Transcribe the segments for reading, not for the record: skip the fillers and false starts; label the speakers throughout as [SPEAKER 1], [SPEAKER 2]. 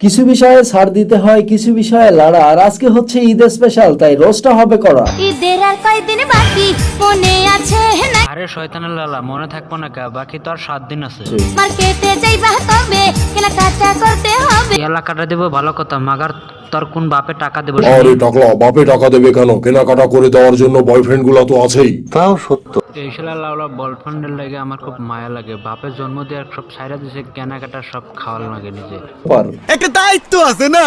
[SPEAKER 1] কিছু বিষয়ে ছাড় দিতে হয়, কিছু বিষয়ে লড়া। আর আজকে হচ্ছে ঈদের স্পেশাল, তাই রোস্টটা হবে করা।
[SPEAKER 2] ঈদের আর কয়দিন বাকি মনে আছে না?
[SPEAKER 3] আরে শয়তানের লালা, মনে থাকবো না কা, বাকি তো আর 7 দিন আছে।
[SPEAKER 2] মার্কেটে যাইবা কবে, কেনাকাটা করতে হবে।
[SPEAKER 3] এই এলাকাটা দেবো ভালো কথা, মাগার তোর কোন বাপে টাকা দেবো?
[SPEAKER 4] আরে টাকলা, বাপে টাকা দেবে কেন? কেনাকাটা করে দেওয়ার জন্য বয়ফ্রেন্ড গুলা তো আছেই।
[SPEAKER 3] এই শালা লাউলা বয়ফ্রেন্ডের লাগে আমার খুব মায়া লাগে। বাপের জন্ম দেওয়ার সব সাইরা দিছে, কেনাকাটা সব খাওয়ার লাগে নিজে।
[SPEAKER 5] একটা দায়িত্ব আছে না।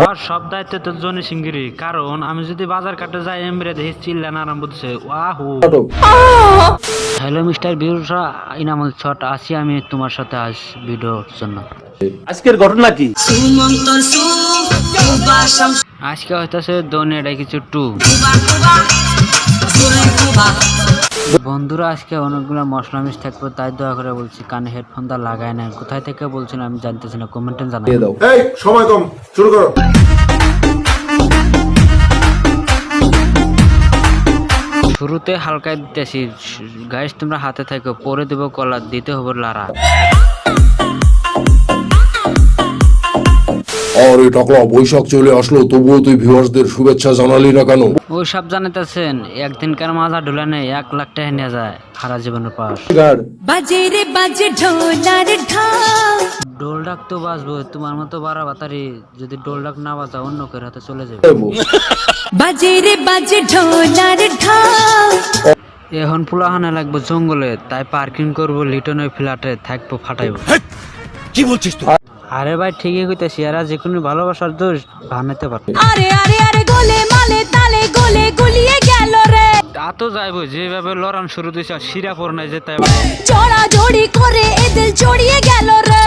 [SPEAKER 3] আর সব দায়িত্ব তোর জন্য সিঙ্গিরি, কারণ আমি যদি বাজার কাটে যাই এমরে দেখি চিল্লান আরম্ভ দিচ্ছে ওয়াহু। হ্যালো মিস্টার বিরুষা, ইনামুল ছট আসি আমি তোমার সাথে আজ ভিডিওর জন্য।
[SPEAKER 6] আজকের ঘটনা কি?
[SPEAKER 3] আজকে হইতাছে দুনিয়াটা কিছু টু। বন্ধুরা, আজকে অনেকগুলো মশলা মিস থাকবে, তাই দয়া করে বলছি কানে হেডফোনটা লাগায় না। কোথায় থেকে বলছেন আমি জানতেছি না, কমেন্টে জানাই।
[SPEAKER 4] এই সময় কম, শুরু করো।
[SPEAKER 3] শুরুতে হালকা দিতেছি গাইস, তোমরা হাতে থাকো, পরে দেবো কলা, দিতে হবে লারা।
[SPEAKER 4] আরে টাকলা, বৈশাখ চলে আসলো, তবুও তুই ভিউয়ার্সদের শুভেচ্ছা জানালি না কেন?
[SPEAKER 3] ওই সব জানাতেছেন, একদিনকার মাজা ঢুলে নেই 1 লাখ টাকা নিয়ে যায় সারা জীবনের পাশ।
[SPEAKER 2] বাজে রে বাজে ঢোলার ঢাক,
[SPEAKER 3] ডোল ডাক তো বাজবো, তোমার মতো বাড়া বাতারি যদি ডোল ডাক না বাজা অন্য কেউ হাতে চলে যাবে।
[SPEAKER 2] বাজে রে বাজে ঢোলার ঢাক।
[SPEAKER 3] এখন পুলাহানে লাগবো জঙ্গলে, তাই পার্কিং করবো লিটনের ফ্ল্যাটে, থাকবো ফাটাইবো।
[SPEAKER 5] কি বলছিস তুই?
[SPEAKER 3] আরে ভাই ঠিকই কইতাছি, এরা যে কোনো ভালোবাসার দোষ বানাতে পারে।
[SPEAKER 2] আরে আরে আরে গোলে মালে তালে গোলে গুলিয়ে গেল রে।
[SPEAKER 3] তা তো যাইবো, যেভাবে লড়ান শুরু দিয়েছে শিরা পর নাই যে তাই
[SPEAKER 2] জড়া জড়ি করে এদের জড়িয়ে গেল রে।